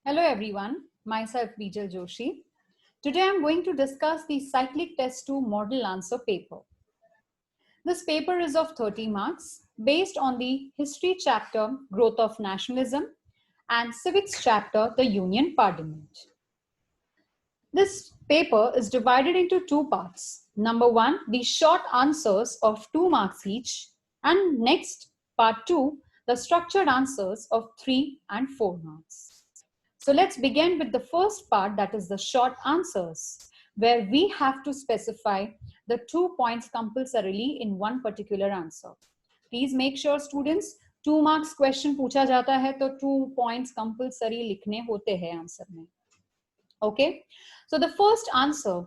Hello everyone, myself Bijal Joshi. Today I'm going to discuss the Cyclic Test 2 Model Answer paper. This paper is of 30 marks based on the History chapter Growth of Nationalism and Civics chapter The Union Parliament. This paper is divided into two parts. Number one, the short answers of 2 marks each, and next, part 2, the structured answers of 3 and 4 marks. So let's begin with the first part, that is the short answers, where we have to specify the 2 points compulsorily in one particular answer. Please make sure students 2 marks question पूछा जाता है तो 2 points compulsory लिखने होते हैं answer में. Okay, so the first answer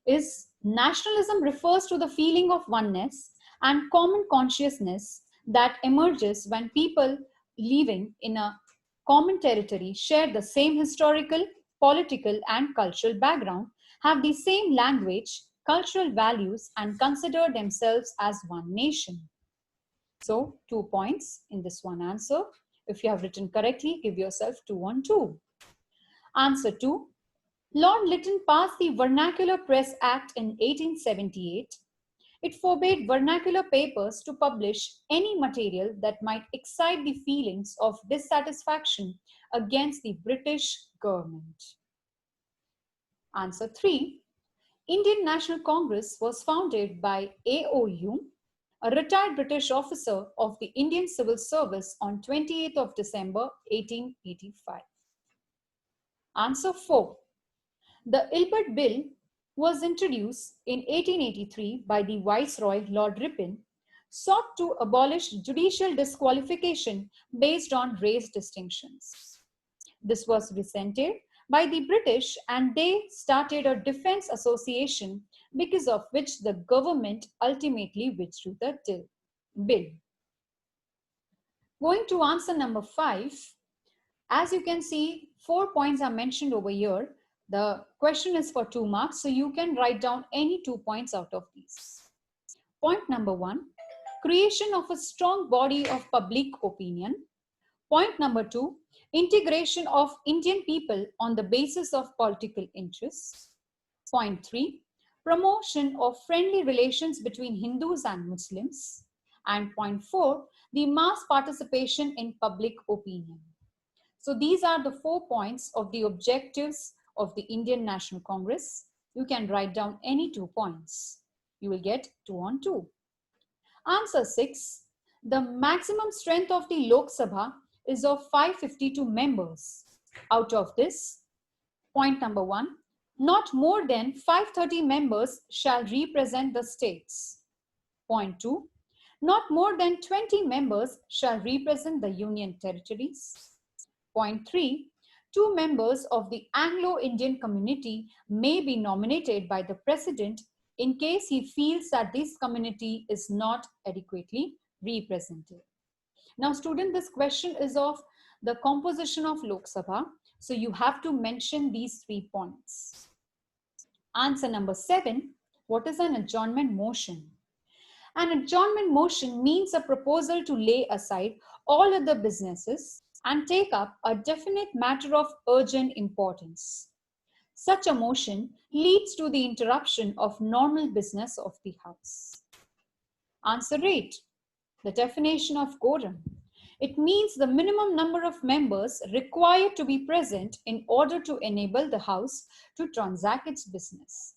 is nationalism refers to the feeling of oneness and common consciousness that emerges when people living in a common territory share the same historical, political, and cultural background, have the same language, cultural values, and consider themselves as one nation. So, 2 points in this one answer. If you have written correctly, give yourself 2 on 2. Answer 2. Lord Lytton passed the Vernacular Press Act in 1878. It forbade vernacular papers to publish any material that might excite the feelings of dissatisfaction against the British government. Answer 3. Indian National Congress was founded by AOU, a retired British officer of the Indian Civil Service, on 28th of December 1885. Answer 4. The Ilbert Bill was introduced in 1883 by the Viceroy Lord Ripon, sought to abolish judicial disqualification based on race distinctions. This was resented by the British and they started a defense association, because of which the government ultimately withdrew the bill. Going to answer number 5, as you can see, 4 points are mentioned over here. The question is for 2 marks, so you can write down any 2 points out of these. Point number 1, creation of a strong body of public opinion. Point number 2, integration of Indian people on the basis of political interests. Point 3, promotion of friendly relations between Hindus and Muslims. And point 4, the mass participation in public opinion. So these are the 4 points of the objectives of the Indian National Congress. You can write down any 2 points. You will get 2 on 2. Answer 6. The maximum strength of the Lok Sabha is of 552 members. Out of this, point number 1, not more than 530 members shall represent the states. Point 2, not more than 20 members shall represent the union territories. Point 3, 2 members of the Anglo-Indian community may be nominated by the president in case he feels that this community is not adequately represented. Now, student, this question is of the composition of Lok Sabha. So you have to mention these 3 points. Answer number 7, what is an adjournment motion? An adjournment motion means a proposal to lay aside all other businesses and take up a definite matter of urgent importance. Such a motion leads to the interruption of normal business of the House. Answer 8. The definition of quorum. It means the minimum number of members required to be present in order to enable the House to transact its business.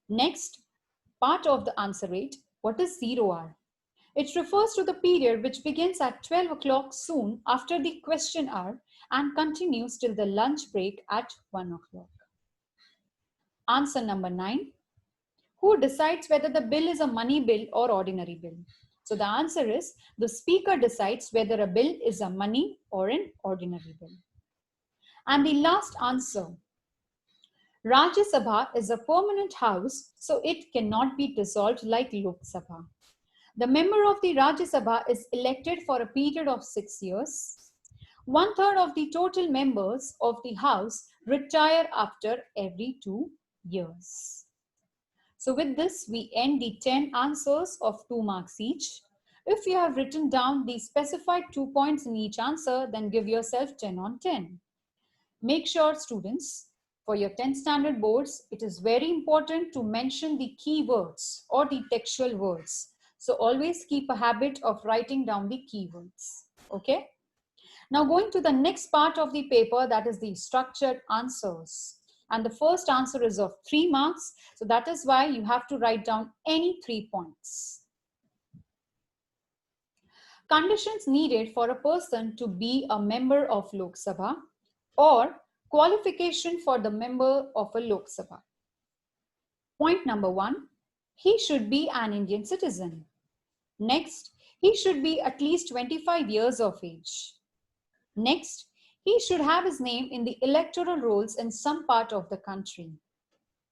Next, part of the answer 8. What is 0 hour? It refers to the period which begins at 12 o'clock soon after the question hour and continues till the lunch break at 1 o'clock. Answer number 9. Who decides whether the bill is a money bill or ordinary bill? So the answer is the speaker decides whether a bill is a money or an ordinary bill. And the last answer. Rajya Sabha is a permanent house, so it cannot be dissolved like Lok Sabha. The member of the Rajya Sabha is elected for a period of 6 years. 1/3 of the total members of the House retire after every 2 years. So with this, we end the 10 answers of 2 marks each. If you have written down the specified 2 points in each answer, then give yourself 10 on 10. Make sure, students, for your 10th standard boards, it is very important to mention the keywords or the textual words. So always keep a habit of writing down the keywords. Okay. Now going to the next part of the paper, that is the structured answers. And the first answer is of 3 marks. So that is why you have to write down any 3 points. Conditions needed for a person to be a member of Lok Sabha, or qualification for the member of a Lok Sabha. Point number 1, he should be an Indian citizen. Next, he should be at least 25 years of age. Next, he should have his name in the electoral rolls in some part of the country.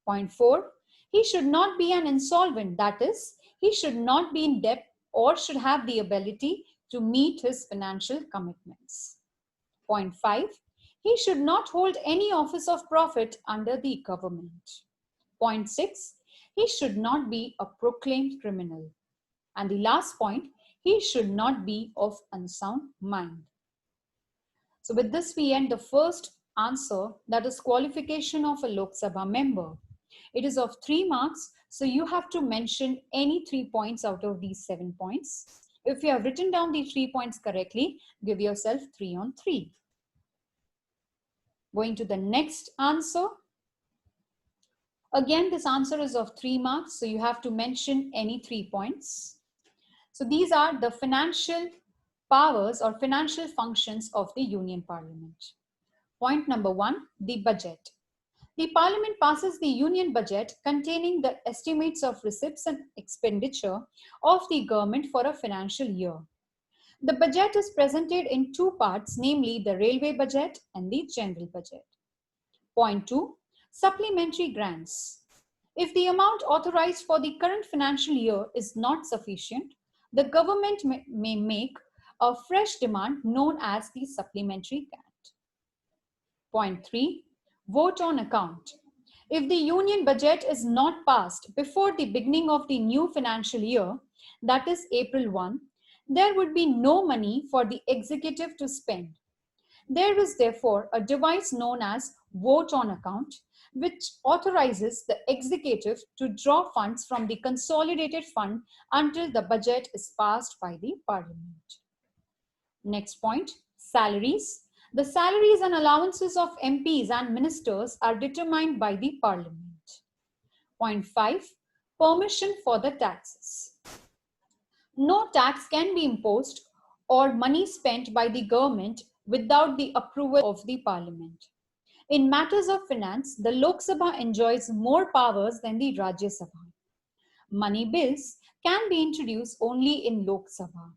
Point 4, he should not be an insolvent, that is, he should not be in debt or should have the ability to meet his financial commitments. Point 5, he should not hold any office of profit under the government. Point 6, he should not be a proclaimed criminal. And the last point, he should not be of unsound mind. So with this, we end the first answer, that is qualification of a Lok Sabha member. It is of 3 marks, so you have to mention any 3 points out of these 7 points. If you have written down the 3 points correctly, give yourself 3 on 3. Going to the next answer. Again, this answer is of 3 marks, so you have to mention any 3 points. So these are the financial powers or financial functions of the Union Parliament. Point number 1, the budget. The Parliament passes the Union budget containing the estimates of receipts and expenditure of the government for a financial year. The budget is presented in 2 parts, namely the railway budget and the general budget. Point 2, supplementary grants. If the amount authorized for the current financial year is not sufficient, the government may make a fresh demand known as the supplementary grant. Point 3, vote on account. If the union budget is not passed before the beginning of the new financial year, that is April 1, there would be no money for the executive to spend. There is therefore a device known as vote on account, which authorizes the executive to draw funds from the consolidated fund until the budget is passed by the Parliament. Next point, salaries. The salaries and allowances of MPs and ministers are determined by the Parliament. Point 5, permission for the taxes. No tax can be imposed or money spent by the government without the approval of the Parliament. In matters of finance, the Lok Sabha enjoys more powers than the Rajya Sabha. Money bills can be introduced only in Lok Sabha.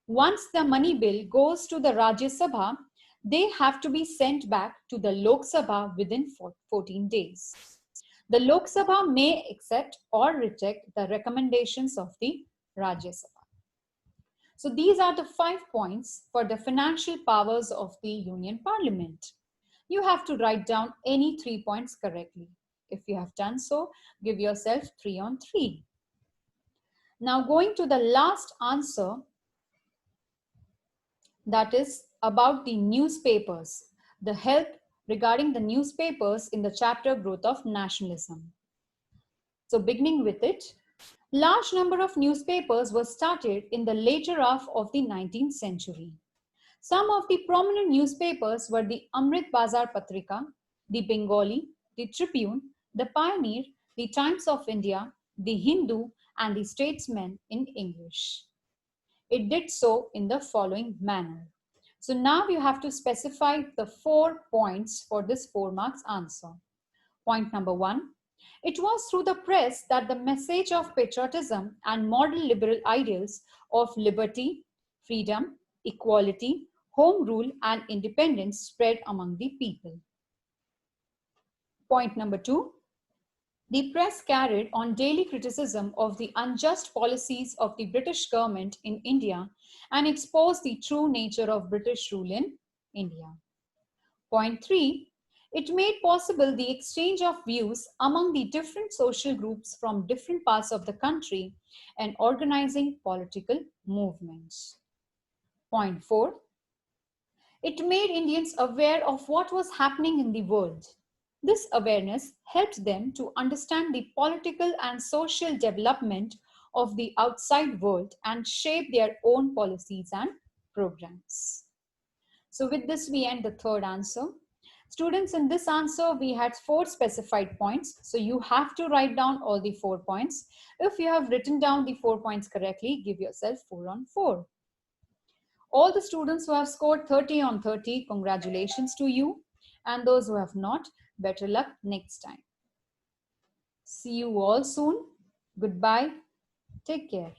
Once the money bill goes to the Rajya Sabha, they have to be sent back to the Lok Sabha within 14 days. The Lok Sabha may accept or reject the recommendations of the Rajya Sabha. So these are the 5 points for the financial powers of the Union Parliament. You have to write down any 3 points correctly. If you have done so, give yourself 3 on 3. Now going to the last answer, that is about the newspapers, the help regarding the newspapers in the chapter Growth of Nationalism. So beginning with it, large number of newspapers were started in the later half of the 19th century. Some of the prominent newspapers were the Amrit Bazar Patrika, the Bengali, the Tribune, the Pioneer, the Times of India, the Hindu, and the Statesman in English. It did so in the following manner. So now you have to specify the 4 points for this 4 marks answer. Point number 1, it was through the press that the message of patriotism and model liberal ideals of liberty, freedom, equality, home rule, and independence spread among the people. Point number 2, the press carried on daily criticism of the unjust policies of the British government in India and exposed the true nature of British rule in India. Point 3, it made possible the exchange of views among the different social groups from different parts of the country and organizing political movements. Point 4, It made Indians aware of what was happening in the world. This awareness helped them to understand the political and social development of the outside world and shape their own policies and programs. So with this, we end the third answer. Students, in this answer, we had 4 specified points. So you have to write down all the 4 points. If you have written down the 4 points correctly, give yourself 4 on 4. All the students who have scored 30 on 30, congratulations to you. And those who have not, better luck next time. See you all soon. Goodbye. Take care.